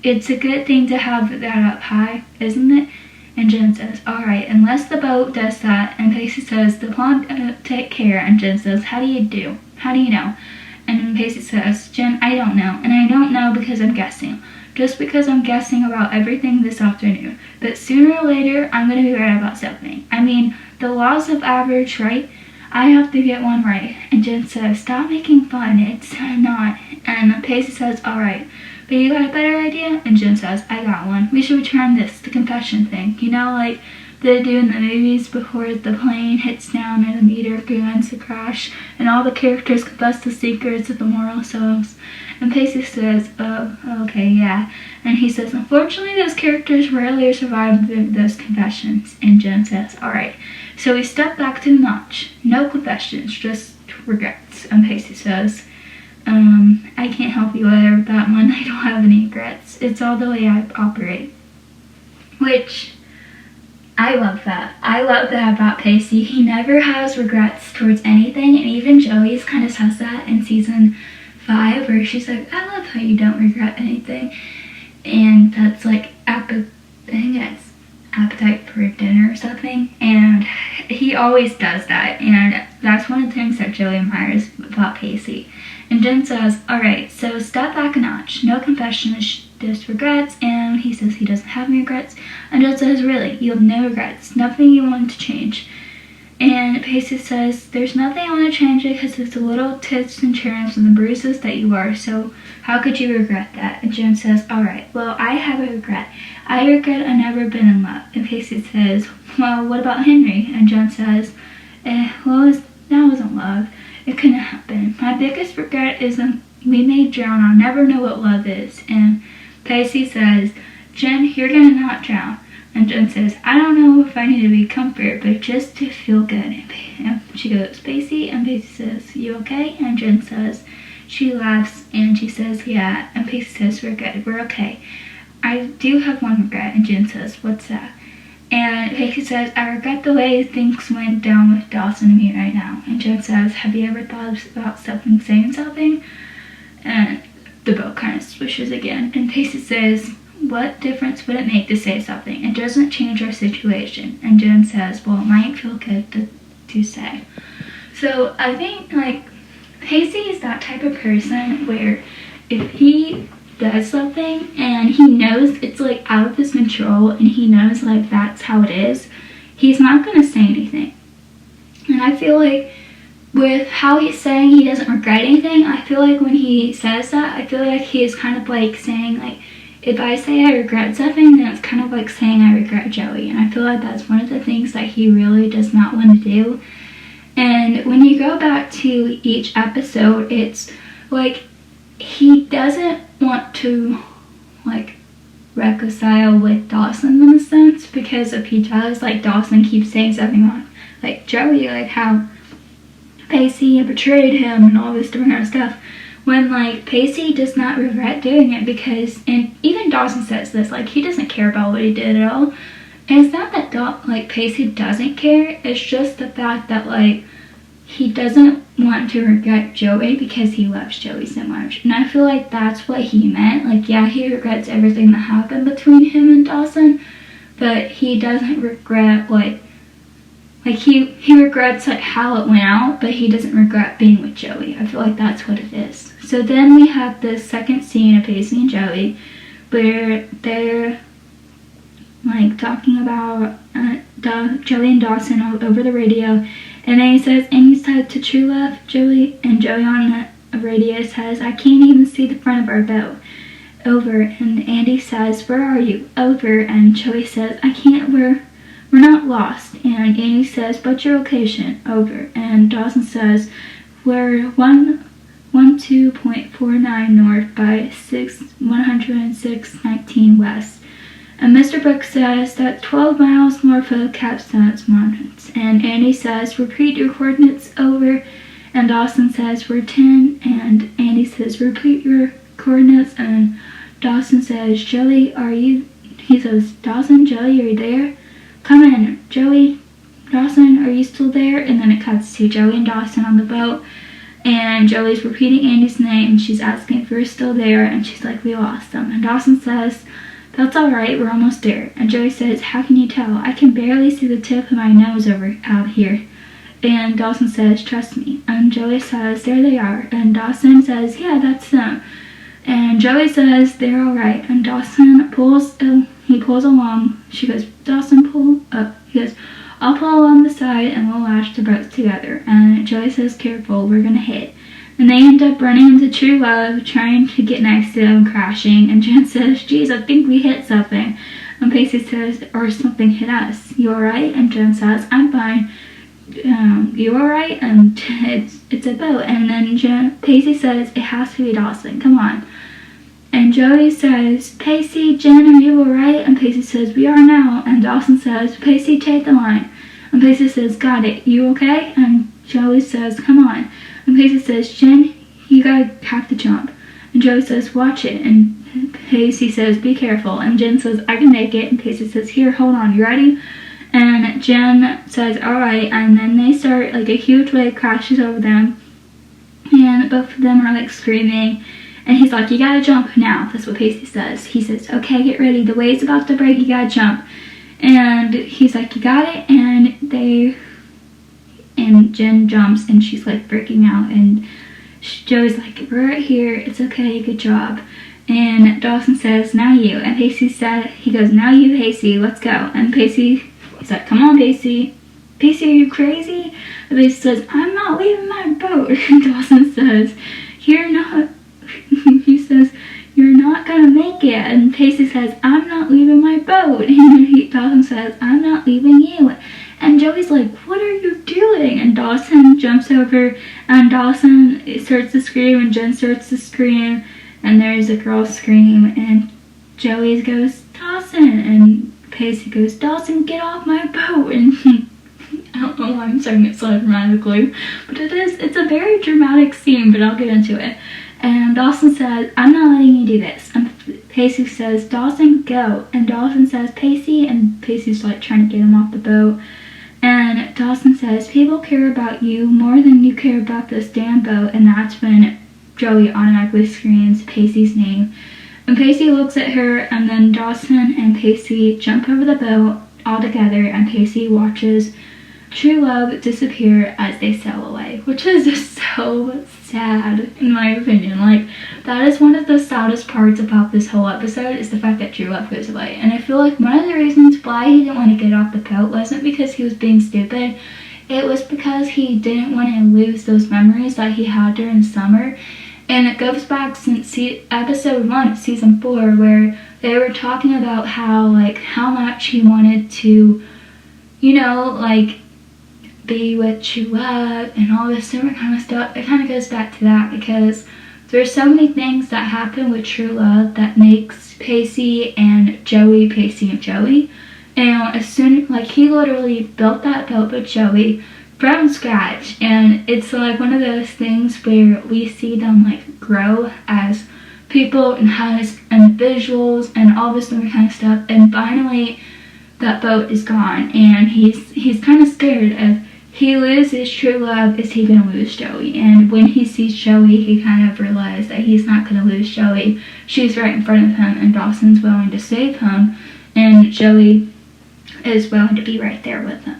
It's a good thing to have that up high, isn't it? And Jen says, alright, unless the boat does that. And Pacey says, the pond take care. And Jen says, how do you do? How do you know? And Pacey says, Jen, I don't know. And I don't know because I'm guessing. Just because I'm guessing about everything this afternoon. But sooner or later, I'm going to be right about something. I mean, the laws of average, right? I have to get one right. And Jen says, stop making fun. It's not. And Pacey says, alright. But you got a better idea? And Jen says, I got one. We should return this, the confession thing. You know, like they do in the movies before the plane hits down and the meteor begins to crash and all the characters confess the secrets of the moral selves. And Pacey says, oh, okay, yeah. And he says, unfortunately, those characters rarely survive those confessions. And Jen says, alright. So we step back to the notch. No confessions, just regrets. And Pacey says, I can't help you there with that one. I don't have any regrets. It's all the way I operate. Which, I love that. I love that about Pacey. He never has regrets towards anything, and even Joey's kind of says that in season 5, where she's like, I love how you don't regret anything. And that's I think it's appetite for dinner or something, and he always does that, and that's one of the things that Joey admires about Pacey. And Jen says, alright, so step back a notch, no confessions, just regrets. And he says he doesn't have any regrets. And Jen says, really, you have no regrets, nothing you want to change. And Pacey says, there's nothing I want to change because it's the little twists and turns and the bruises that you are, so how could you regret that? And Jen says, alright, well, I have a regret. I regret I've never been in love. And Pacey says, well, what about Henry? And Jen says, well, that wasn't love. It couldn't happen. My biggest regret is we may drown. I'll never know what love is. And Pacey says, Jen, you're gonna not drown. And Jen says, I don't know if I need to be comfort, but just to feel good. And she goes, Pacey? And Pacey says, you okay? And Jen says, she laughs and she says, yeah. And Pacey says, we're good. We're okay. I do have one regret. And Jen says, what's that? And Pacey says, I regret the way things went down with Dawson and me right now. And Jen says, have you ever thought about saying something? And the boat kind of swishes again. And Pacey says, what difference would it make to say something? It doesn't change our situation. And Jen says, well, it might feel good to say. So I think Pacey is that type of person where if he does something and he knows it's out of his control and he knows that's how it is, he's not going to say anything. And I feel with how he's saying he doesn't regret anything, I feel when he says that, I feel he's kind of saying if I say I regret something, then it's kind of saying I regret Joey. And I feel that's one of the things that he really does not want to do. And when you go back to each episode, it's he doesn't want to reconcile with Dawson in a sense, because if he does, Dawson keeps saying something Joey, how Pacey betrayed him and all this different kind of stuff, when Pacey does not regret doing it, because, and even Dawson says this, he doesn't care about what he did at all. And it's not that Pacey doesn't care, it's just the fact that he doesn't want to regret Joey because he loves Joey so much. And I feel like that's what he meant. Yeah, he regrets everything that happened between him and Dawson, but he doesn't regret he regrets how it went out, but he doesn't regret being with Joey. I feel like that's what it is. So then we have the second scene of Pacey and Joey where they're talking about Joey and Dawson all over the radio, and then he says, "Any side to true love?" Joey on the radio says, "I can't even see the front of our boat." Over, and Andy says, "Where are you?" Over, and Joey says, "I can't, we're not lost." And Andy says, "What's your location?" Over, and Dawson says, "We're 112.49 north by 106.19 west." And Mr. Brooks says that's 12 miles north of Capstone's Mountains. And Andy says, "Repeat your coordinates." Over, and Dawson says, "We're 10, and Andy says, "Repeat your coordinates." And Dawson says, "Joey, he says, "Dawson, Joey, are you there? Come in. Joey, Dawson, are you still there?" And then it cuts to Joey and Dawson on the boat, and Joey's repeating Andy's name. She's asking if we're still there, and she's like, "We lost them." And Dawson says, "That's all right, we're almost there." And Joey says, "How can you tell? I can barely see the tip of my nose out here." And Dawson says, "Trust me." And Joey says, "There they are." And Dawson says, "Yeah, that's them." And Joey says, "They're all right." And Dawson pulls along. She goes, "Dawson, pull up." He goes, "I'll pull along the side and we'll lash the boats together." And Joey says, "Careful, we're gonna hit." And they end up running into true love, trying to get next to them, crashing. And Jen says, "Geez, I think we hit something." And Pacey says, "Or something hit us. You alright?" And Jen says, "I'm fine. You alright?" And it's a boat. And then Pacey says, "It has to be Dawson. Come on." And Joey says, "Pacey, Jen, are you alright?" And Pacey says, "We are now." And Dawson says, "Pacey, take the line." And Pacey says, "Got it. You okay?" And Joey says, "Come on." And Pacey says, "Jen, you gotta have to jump." And Joey says, "Watch it." And Pacey says, "Be careful." And Jen says, "I can make it." And Pacey says, "Here, hold on, you ready?" And Jen says, "Alright." And then they start, a huge wave crashes over them, and both of them are screaming. And he's like, "You gotta jump now." That's what Pacey says. He says, "Okay, get ready. The wave's about to break. You gotta jump." And he's like, "You got it." And Jen jumps, and she's freaking out. And Joey's like, "We're right here. It's okay. Good job." And Dawson says, "Now you." And Pacey he goes, "Now you, Pacey. Let's go." And he's like, "Come on, Pacey. Pacey, are you crazy?" And Pacey says, "I'm not leaving my boat." And Dawson says, "You're not." He says, "You're not gonna make it." And Pacey says, "I'm not leaving my boat." And Dawson says, "I'm not leaving you." And Joey's like, "What are you doing?" And Dawson jumps over, and Dawson starts to scream, and Jen starts to scream, and there's a girl scream, and Joey goes, "Dawson," and Pacey goes, "Dawson, get off my boat." And I don't know why I'm saying it so dramatically, but it's a very dramatic scene, but I'll get into it. And Dawson says, "I'm not letting you do this." And Pacey says, "Dawson, go." And Dawson says, "Pacey," and Pacey's trying to get him off the boat. And Dawson says, "People care about you more than you care about this damn boat." And that's when Joey automatically screams Pacey's name. And Pacey looks at her, and then Dawson and Pacey jump over the boat all together, and Pacey watches true love disappear as they sail away, which is just so sad in my opinion. That is one of the saddest parts about this whole episode, is the fact that true love goes away. And I feel like one of the reasons why he didn't want to get off the boat wasn't because he was being stupid. It was because he didn't want to lose those memories that he had during the summer. And it goes back since episode 1 of season 4, where they were talking about how much he wanted to, be with true love and all this different kind of stuff. It kind of goes back to that, because there's so many things that happen with true love that makes Pacey and Joey Pacey and Joey. And as soon he literally built that boat with Joey from scratch, and it's one of those things where we see them grow as people and as individuals and all this other kind of stuff. And finally that boat is gone, and he's kind of scared. If he loses true love, is he gonna lose Joey? And when he sees Joey, he kind of realized that he's not gonna lose Joey. She's right in front of him, and Dawson's willing to save him, and Joey is willing to be right there with him.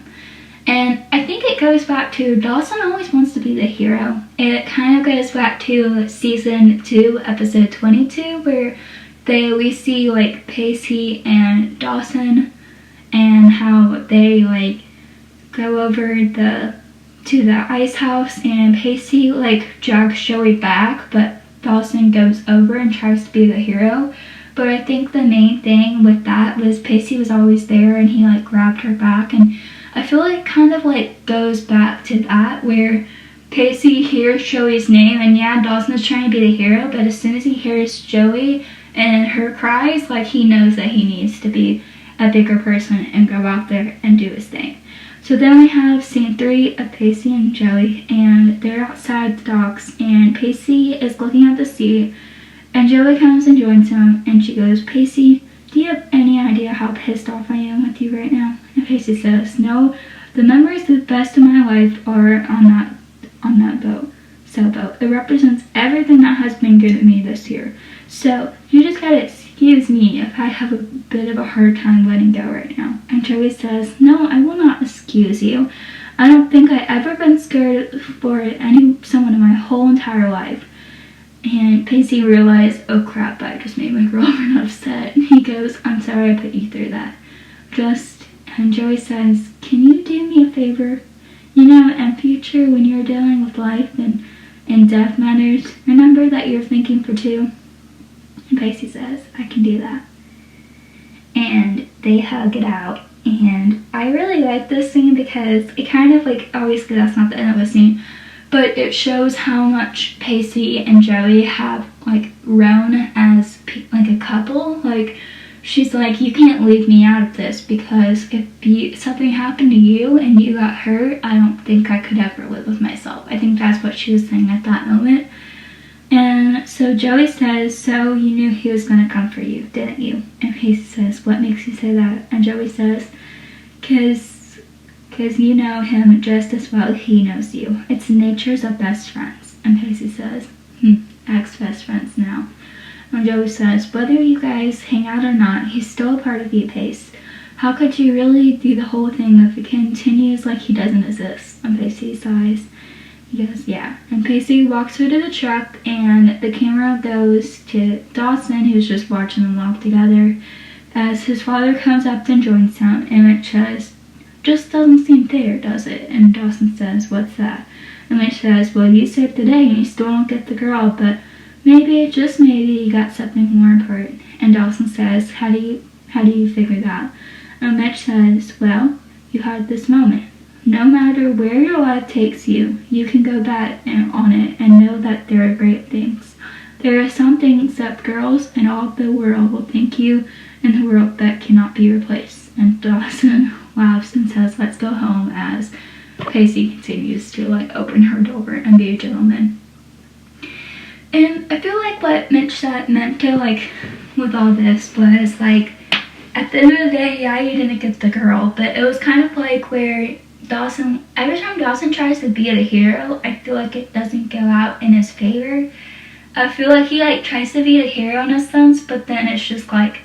And I think it goes back to Dawson always wants to be the hero. It kind of goes back to season 2, episode 22, where we see like Pacey and Dawson and how they like go over to the ice house, and Pacey like drags Joey back, but Dawson goes over and tries to be the hero. But I think the main thing with that was Pacey was always there, and he like grabbed her back, and I feel like kind of like goes back to that, where Pacey hears Joey's name, and yeah, Dawson is trying to be the hero, but as soon as he hears Joey and her cries, like he knows that he needs to be a bigger person and go out there and do his thing. So then we have scene 3 of Pacey and Joey, and they're outside the docks, and Pacey is looking at the sea, and Joey comes and joins him, and she goes, "Pacey, do you have any idea how pissed off I am with you right now?" And Pacey says, "No, the memories of the best of my life are on that boat, sailboat. It represents everything that has been good to me this year. So you just gotta excuse me if I have a bit of a hard time letting go right now." And Joey says, "No, I will not excuse you. I don't think I've ever been scared for someone in my whole entire life." And Pacey realized, "Oh crap, I just made my girlfriend upset." He goes, "I'm sorry I put you through that. And Joey says, "Can you do me a favor? You know, in future when you're dealing with life and death matters, remember that you're thinking for two." And Pacey says, "I can do that." And they hug it out. And I really like this scene because it kind of like, obviously that's not the end of the scene, but it shows how much Pacey and Joey have like grown as like a couple. Like she's like, "You can't leave me out of this, because if something happened to you and you got hurt, I don't think I could ever live with myself." I think that's what she was saying at that moment. And so Joey says, "So you knew he was going to come for you, didn't you?" And Pacey says, "What makes you say that?" And Joey says, Cause you know him just as well as he knows you. It's the natures of best friends." And Pacey says, "Ex-best friends now." And Joey says, "Whether you guys hang out or not, he's still a part of you, Pace. How could you really do the whole thing if it continues like he doesn't exist?" And Pacey sighs. He goes, "Yeah." And Pacey walks her to the truck, and the camera goes to Dawson, who's just watching them walk together, as his father comes up and joins him, and it says, "Just doesn't seem fair, does it?" And Dawson says, "What's that?" And Mitch says, "Well, you saved the day and you still don't get the girl, but maybe, just maybe, you got something more important." And Dawson says, How do you figure that?" And Mitch says, "Well, you had this moment. No matter where your life takes you, you can go back on it and know that there are great things. There are some things that girls in all the world will think you in the world that cannot be replaced." And Dawson laughs and says, "Let's go home," as Pacey continues to like open her door and be a gentleman. And I feel like what Mitch said meant to like with all this was like, at the end of the day, yeah, you didn't get the girl, but it was kind of like where Dawson, every time Dawson tries to be the hero, I feel like it doesn't go out in his favor. I feel like he like tries to be the hero in a sense, but then it's just like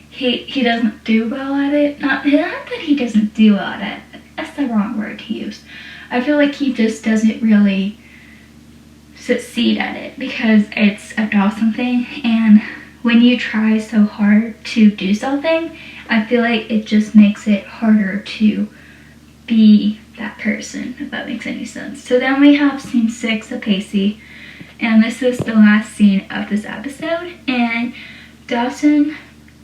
he doesn't do well at it. Not that he doesn't do well at it. That's the wrong word to use. I feel like he just doesn't really succeed at it because it's a Dawson thing, and when you try so hard to do something, I feel like it just makes it harder to be that person, if that makes any sense. So then we have scene 6 of Pacey, and this is the last scene of this episode, and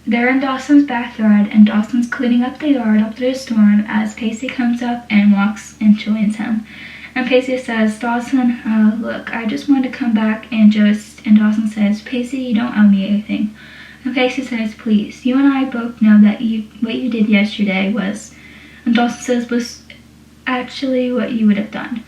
they're in Dawson's backyard, and Dawson's cleaning up the yard after the storm as Pacey comes up and walks and joins him. And Pacey says, "Dawson, look, I just wanted to come back and Dawson says, "Pacey, you don't owe me anything." And Pacey says, "Please, you and I both know that what you did yesterday was," and Dawson says, "was actually what you would have done."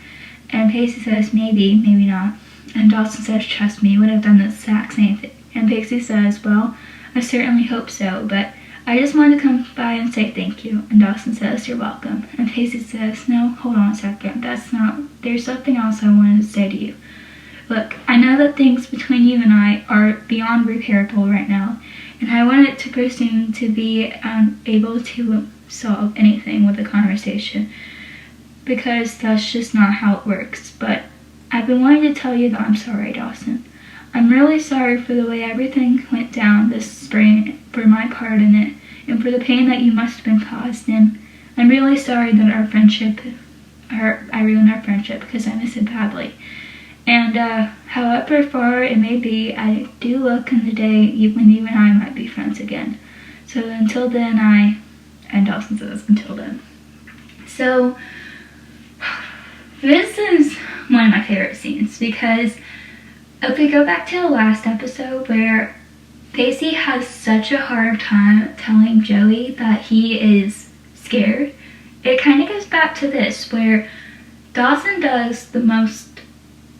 And Pacey says, maybe not." And Dawson says, "Trust me, you would have done the exact same thing." And Pacey says, "Well, I certainly hope so, but I just wanted to come by and say thank you. And Dawson says, you're welcome. And Pacey says, no, hold on a second. There's something else I wanted to say to you. Look, I know that things between you and I are beyond repairable right now. And I want it to proceed to be able to solve anything with a conversation. Because that's just not how it works. But I've been wanting to tell you that I'm sorry, Dawson. I'm really sorry for the way everything went down this spring, for my part in it, and for the pain that you must have been caused. And I'm really sorry that I ruined our friendship because I miss it badly. And however far it may be, I do look in the day when you and I might be friends again. So until then, and Dawson says until then. So this is one of my favorite scenes because if we go back to the last episode where Pacey has such a hard time telling Joey that he is scared, it kind of goes back to this where Dawson does the most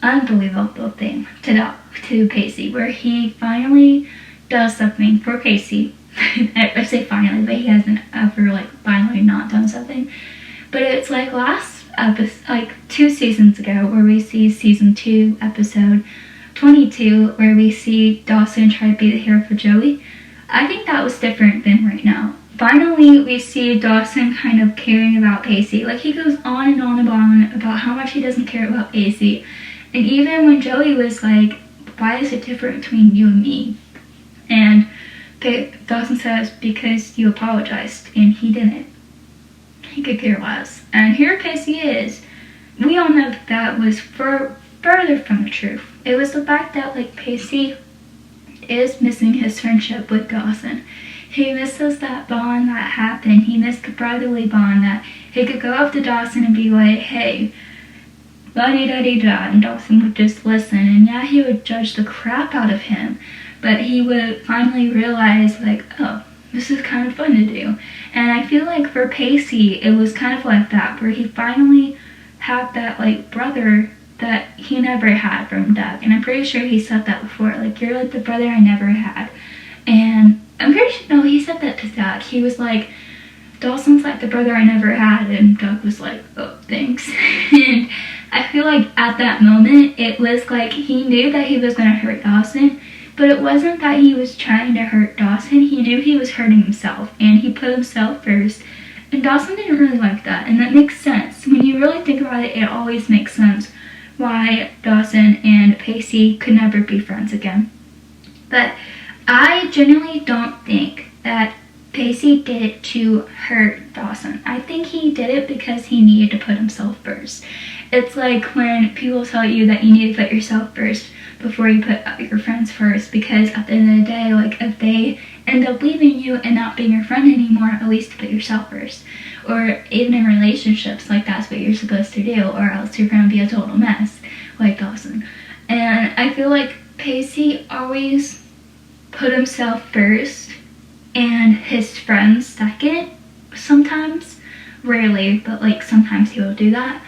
unbelievable thing to Pacey, where he finally does something for Pacey. I say finally, but he hasn't ever finally not done something. But it's last episode, 2 seasons ago, where we see season 2 episode 22, where we see Dawson try to be the hero for Joey. I think that was different than right now. Finally, we see Dawson kind of caring about Pacey. He goes on and on about how much he doesn't care about Pacey. And even when Joey was like, why is it different between you and me? And Dawson says, because you apologized, and he didn't. He could care less. And here Pacey is. We all know that was further from the truth. It was the fact that Pacey is missing his friendship with Dawson. He misses that bond that happened. He missed the brotherly bond that he could go up to Dawson and be like, hey, la-di-da-di-da, and Dawson would just listen. And yeah, he would judge the crap out of him, but he would finally realize, oh, this is kind of fun to do. And I feel like for Pacey, it was kind of like that, where he finally had that, brother that he never had from Doug. And I'm pretty sure he said that before, you're the brother I never had. And I'm pretty sure, no, he said that to Doug. He was like, Dawson's the brother I never had, and Doug was like, oh, thanks. And I feel at that moment, it was he knew that he was going to hurt Dawson, but it wasn't that he was trying to hurt Dawson. He knew he was hurting himself, and he put himself first. And Dawson didn't really like that, and that makes sense. When you really think about it, it always makes sense why Dawson and Pacey could never be friends again. But I genuinely don't think that Pacey did it to hurt Dawson. I think he did it because he needed to put himself first. It's like when people tell you that you need to put yourself first before you put your friends first, because at the end of the day, if they end up leaving you and not being your friend anymore, at least put yourself first. Or even in relationships, that's what you're supposed to do, or else you're going to be a total mess, like Dawson. And I feel like Pacey always put himself first and his friends second, sometimes, rarely, but sometimes he will do that,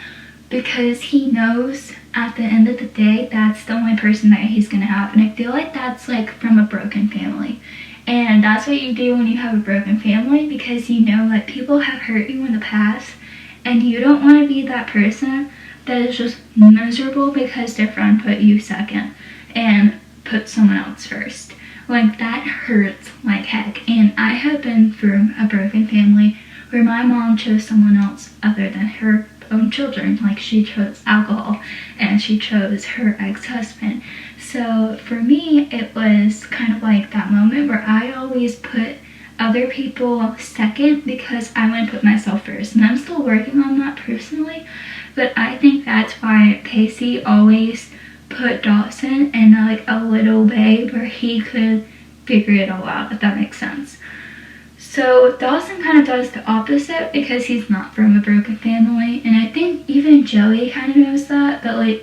because he knows at the end of the day that's the only person that he's gonna have. And I feel that's from a broken family, and that's what you do when you have a broken family, because you know that people have hurt you in the past, and you don't want to be that person that is just miserable because their friend put you second and put someone else first. That hurts like heck. And I have been through a broken family where my mom chose someone else other than her own children. She chose alcohol, and she chose her ex-husband. So for me, it was kind of that moment where I always put other people second because I want to put myself first. And I'm still working on that personally, but I think that's why Pacey always put Dawson in a little way where he could figure it all out, if that makes sense. So Dawson kind of does the opposite because he's not from a broken family, and I think even Joey kind of knows that, but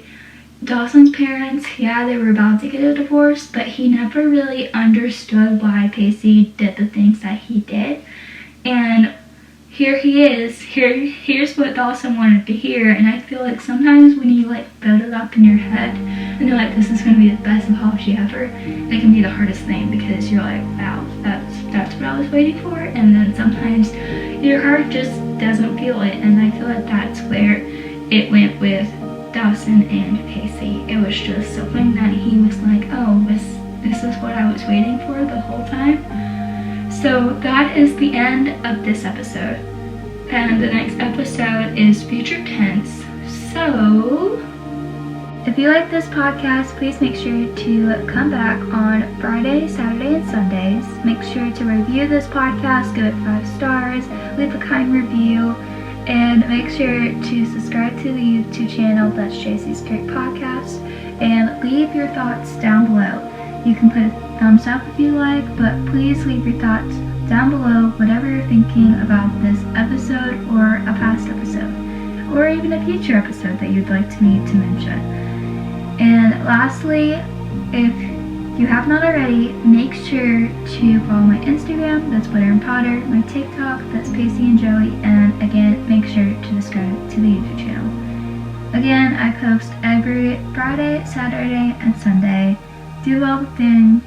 Dawson's parents, yeah, they were about to get a divorce, but he never really understood why Pacey did the things that he did. And here he is, here's what Dawson wanted to hear. And I feel sometimes when you build it up in your head and you're this is going to be the best apology ever, it can be the hardest thing, because you're wow, that's what I was waiting for, and then sometimes your heart just doesn't feel it, and I feel like that's where it went with Dawson and Pacey. It was just so funny that he was like, oh, this is what I was waiting for the whole time. So that is the end of this episode, and the next episode is future tense. So if you like this podcast, please make sure to come back on Friday, Saturday, and Sundays. Make sure to review this podcast, give it 5 stars, leave a kind review, and make sure to subscribe to the YouTube channel, that's Jacey's Great Podcast, and leave your thoughts down below. You can put a thumbs up if you like, but please leave your thoughts down below, whatever you're thinking about this episode or a past episode, or even a future episode that you'd like me to mention. And lastly, if you have not already, make sure to follow my Instagram, that's Witter and Potter, my TikTok, that's Pacey and Joey, and again, make sure to subscribe to the YouTube channel. Again, I post every Friday, Saturday, and Sunday. Do all the things.